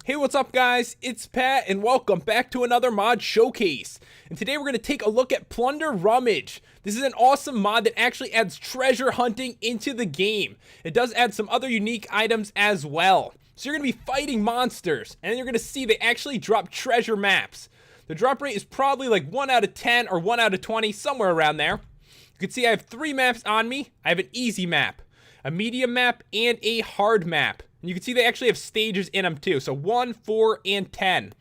Hey, what's up guys? It's Pat and welcome back to another mod showcase. And today we're going to take a look at Plunder Rummage. This is an awesome mod that actually adds treasure hunting into the game. It does add some other unique items as well. So you're going to be fighting monsters, and then you're going to see they actually drop treasure maps. The drop rate is probably like 1 out of 10 or 1 out of 20, somewhere around there. You can see I have 3 maps on me. I have an easy map, a medium map, and a hard map. And you can see they actually have stages in them too. So 1, 4, and 10.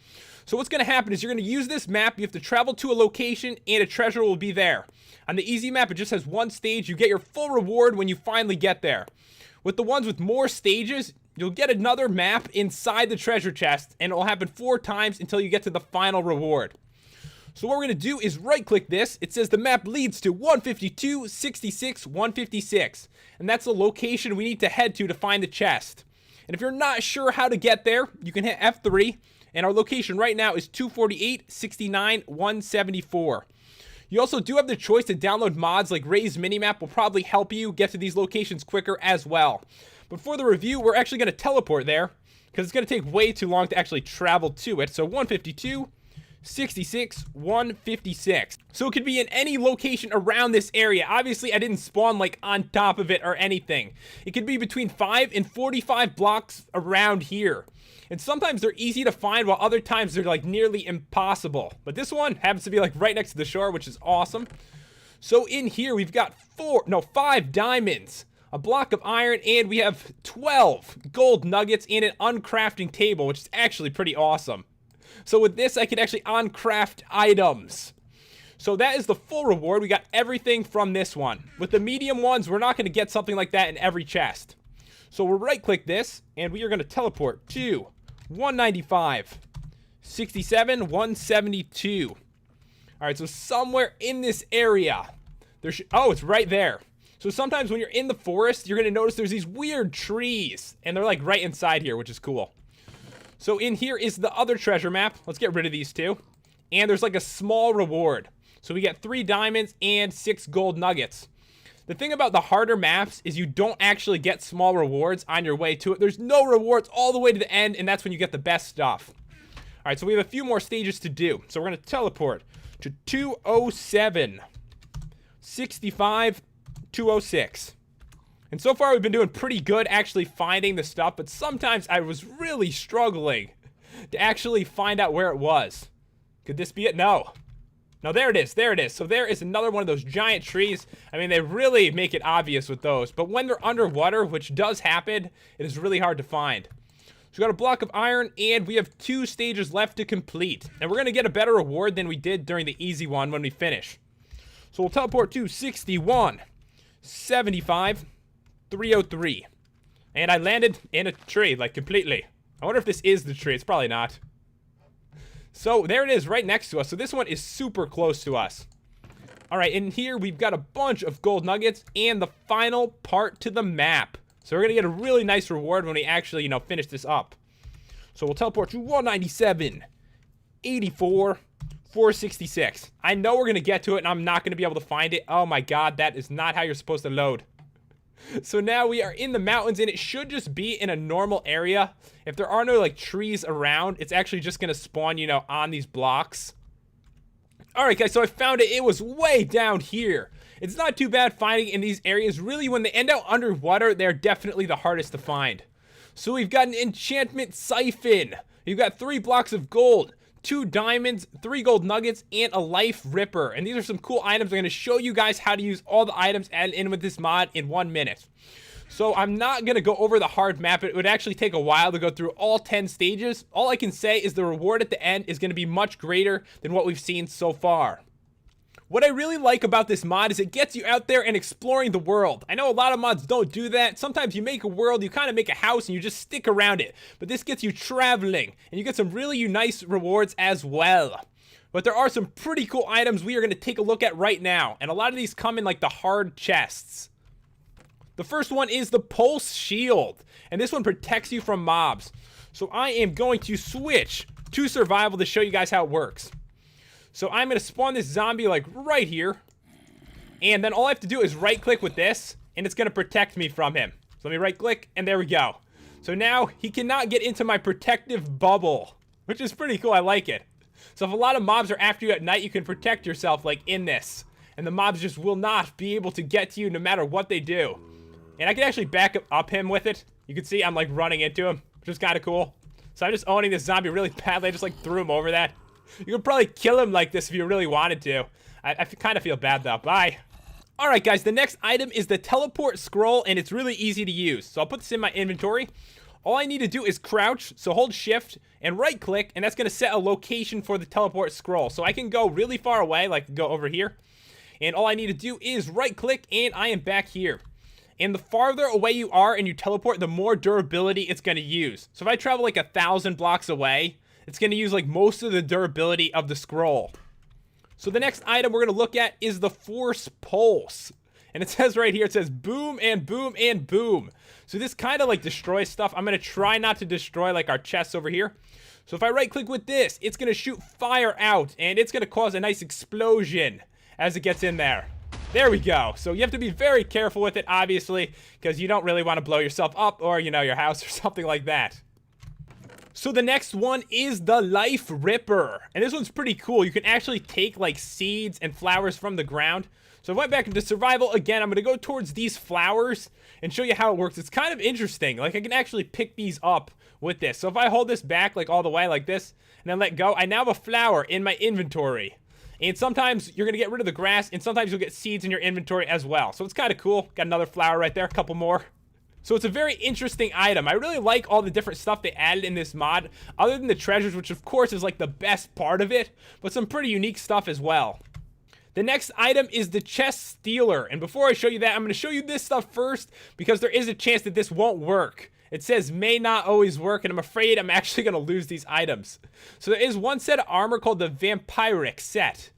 So what's going to happen is you're going to use this map. You have to travel to a location and a treasure will be there. On the easy map, it just has 1 stage. You get your full reward when you finally get there. With the ones with more stages, you'll get another map inside the treasure chest, and it will happen 4 times until you get to the final reward. So what we're going to do is right click this. It says the map leads to 152, 66, 156. And that's the location we need to head to find the chest. And if you're not sure how to get there, you can hit F3. And our location right now is 248, 69, 174. You also do have the choice to download mods like Ray's Minimap will probably help you get to these locations quicker as well. But for the review, we're actually going to teleport there because it's going to take way too long to actually travel to it. So 152, 66, 156. So it could be in any location around this area. Obviously, I didn't spawn like on top of it or anything. It could be between 5 and 45 blocks around here. And sometimes they're easy to find while other times they're like nearly impossible. But this one happens to be like right next to the shore, which is awesome. So in here, we've got 5 diamonds, a block of iron, and we have 12 gold nuggets and an uncrafting table, which is actually pretty awesome. So with this, I can actually uncraft items. So that is the full reward. We got everything from this one. With the medium ones, we're not going to get something like that in every chest. So we'll right click this, and we are going to teleport to 195, 67, 172. All right, so somewhere in this area, oh, it's right there. So sometimes when you're in the forest, you're going to notice there's these weird trees, and they're like right inside here, which is cool. So in here is the other treasure map. Let's get rid of these 2. And there's like a small reward. So we get 3 diamonds and 6 gold nuggets. The thing about the harder maps is you don't actually get small rewards on your way to it. There's no rewards all the way to the end, and that's when you get the best stuff. All right, so we have a few more stages to do. So we're going to teleport to 207, 65, 206. And so far, we've been doing pretty good actually finding the stuff, but sometimes I was really struggling to actually find out where it was. Could this be it? No. No, there it is. There it is. So there is another one of those giant trees. I mean, they really make it obvious with those, but when they're underwater, which does happen, it is really hard to find. So we got a block of iron, and we have 2 stages left to complete. And we're going to get a better reward than we did during the easy one when we finish. So we'll teleport to 61, 75, 303. And I landed in a tree, like completely. I wonder if this is the tree. It's probably not. So there it is right next to us. So this one is super close to us. All right, in here we've got a bunch of gold nuggets and the final part to the map. So we're going to get a really nice reward when we actually, finish this up. So we'll teleport to 197, 84, 466. I know we're going to get to it and I'm not going to be able to find it. Oh my God, that is not how you're supposed to load. So now we are in the mountains, and it should just be in a normal area. If there are no like trees around, it's actually just going to spawn, on these blocks. All right, guys, so I found it. It was way down here. It's not too bad finding in these areas. Really, when they end out underwater, they're definitely the hardest to find. So we've got an enchantment siphon. You've got 3 blocks of gold, 2 diamonds, 3 gold nuggets, and a life ripper. And these are some cool items. I'm going to show you guys how to use all the items added in with this mod in 1 minute. So I'm not going to go over the hard map. It would actually take a while to go through all 10 stages. All I can say is the reward at the end is going to be much greater than what we've seen so far. What I really like about this mod is it gets you out there and exploring the world. I know a lot of mods don't do that. Sometimes you make a world, you kind of make a house, and you just stick around it. But this gets you traveling, and you get some really nice rewards as well. But there are some pretty cool items we are going to take a look at right now. And a lot of these come in like the hard chests. The first one is the Pulse Shield. And this one protects you from mobs. So I am going to switch to survival to show you guys how it works. So I'm going to spawn this zombie like right here. And then all I have to do is right click with this, and it's going to protect me from him. So let me right click, and there we go. So now he cannot get into my protective bubble, which is pretty cool. I like it. So if a lot of mobs are after you at night, you can protect yourself like in this. And the mobs just will not be able to get to you no matter what they do. And I can actually back up him with it. You can see I'm like running into him, which is kind of cool. So I'm just owning this zombie really badly. I just like threw him over that. You could probably kill him like this if you really wanted to. I kind of feel bad though. Bye. Alright guys, the next item is the teleport scroll, and it's really easy to use. So I'll put this in my inventory. All I need to do is crouch, so hold shift and right click, and that's going to set a location for the teleport scroll. So I can go really far away, like go over here. And all I need to do is right click, and I am back here. And the farther away you are and you teleport, the more durability it's going to use. So if I travel like 1,000 blocks away, it's going to use like most of the durability of the scroll. So the next item we're going to look at is the Force Pulse. And it says right here, it says boom and boom and boom. So this kind of like destroys stuff. I'm going to try not to destroy like our chests over here. So if I right click with this, it's going to shoot fire out, and it's going to cause a nice explosion as it gets in there. There we go. So you have to be very careful with it, obviously, because you don't really want to blow yourself up or, you know, your house or something like that. So the next one is the Life Ripper, and this one's pretty cool. You can actually take like seeds and flowers from the ground. So I went back into survival again. I'm going to go towards these flowers and show you how it works. It's kind of interesting. Like I can actually pick these up with this. So if I hold this back like all the way like this and then let go, I now have a flower in my inventory. And sometimes you're going to get rid of the grass, and sometimes you'll get seeds in your inventory as well. So it's kind of cool. Got another flower right there, a couple more. So it's a very interesting item. I really like all the different stuff they added in this mod, other than the treasures, which of course is like the best part of it, but some pretty unique stuff as well. The next item is the Chest Stealer, and before I show you that, I'm going to show you this stuff first, because there is a chance that this won't work. It says may not always work, and I'm afraid I'm actually going to lose these items. So there is one set of armor called the Vampiric set,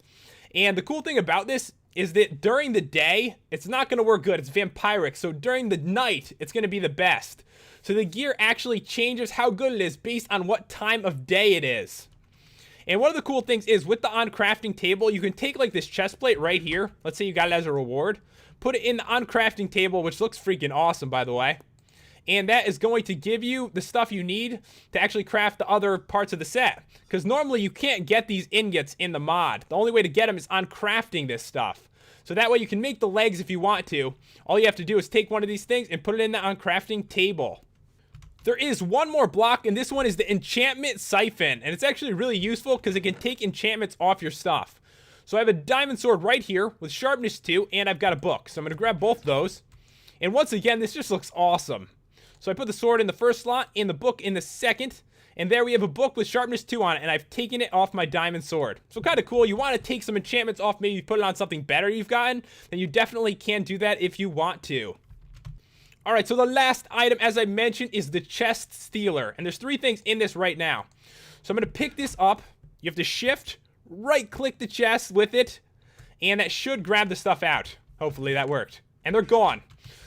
and the cool thing about this is that during the day, it's not going to work good. It's vampiric. So during the night, it's going to be the best. So the gear actually changes how good it is based on what time of day it is. And one of the cool things is with the on crafting table, you can take like this chest plate right here. Let's say you got it as a reward. Put it in the on crafting table, which looks freaking awesome, by the way. And that is going to give you the stuff you need to actually craft the other parts of the set. Because normally you can't get these ingots in the mod. The only way to get them is on crafting this stuff. So that way you can make the legs if you want to. All you have to do is take one of these things and put it in the on crafting table. There is one more block, and this one is the Enchantment Siphon. And it's actually really useful because it can take enchantments off your stuff. So I have a diamond sword right here with sharpness 2, and I've got a book. So I'm going to grab both those. And once again, this just looks awesome. So I put the sword in the first slot and the book in the second. And there we have a book with sharpness 2 on it, and I've taken it off my diamond sword. So kind of cool. You want to take some enchantments off, maybe put it on something better you've gotten, then you definitely can do that if you want to. Alright, so the last item, as I mentioned, is the Chest Stealer. And there's 3 things in this right now. So I'm going to pick this up. You have to shift, right-click the chest with it, and that should grab the stuff out. Hopefully that worked. And they're gone.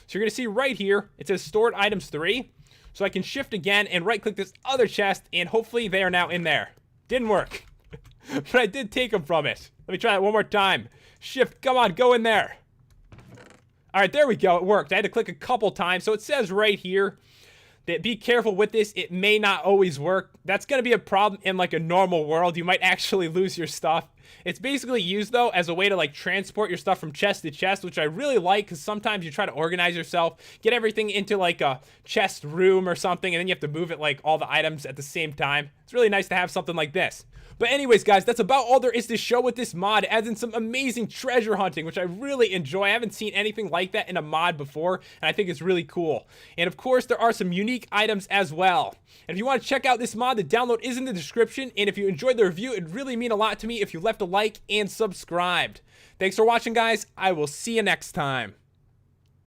So you're going to see right here, it says Stored Items 3. So I can shift again and right-click this other chest, and hopefully they are now in there. Didn't work. But I did take them from it. Let me try that one more time. Shift, come on, go in there. Alright, there we go, it worked. I had to click a couple times, so it says right here that be careful with this, it may not always work. That's going to be a problem in like a normal world. You might actually lose your stuff. It's basically used though as a way to like transport your stuff from chest to chest, which I really like because sometimes you try to organize yourself, get everything into like a chest room or something, and then you have to move it like all the items at the same time. It's really nice to have something like this. But anyways, guys, that's about all there is to show with this mod. It adds in some amazing treasure hunting, which I really enjoy. I haven't seen anything like that in a mod before, and I think it's really cool. And of course, there are some unique items as well. And if you want to check out this mod, the download is in the description. And if you enjoyed the review, it'd really mean a lot to me if you left a like and subscribed. Thanks for watching, guys. I will see you next time.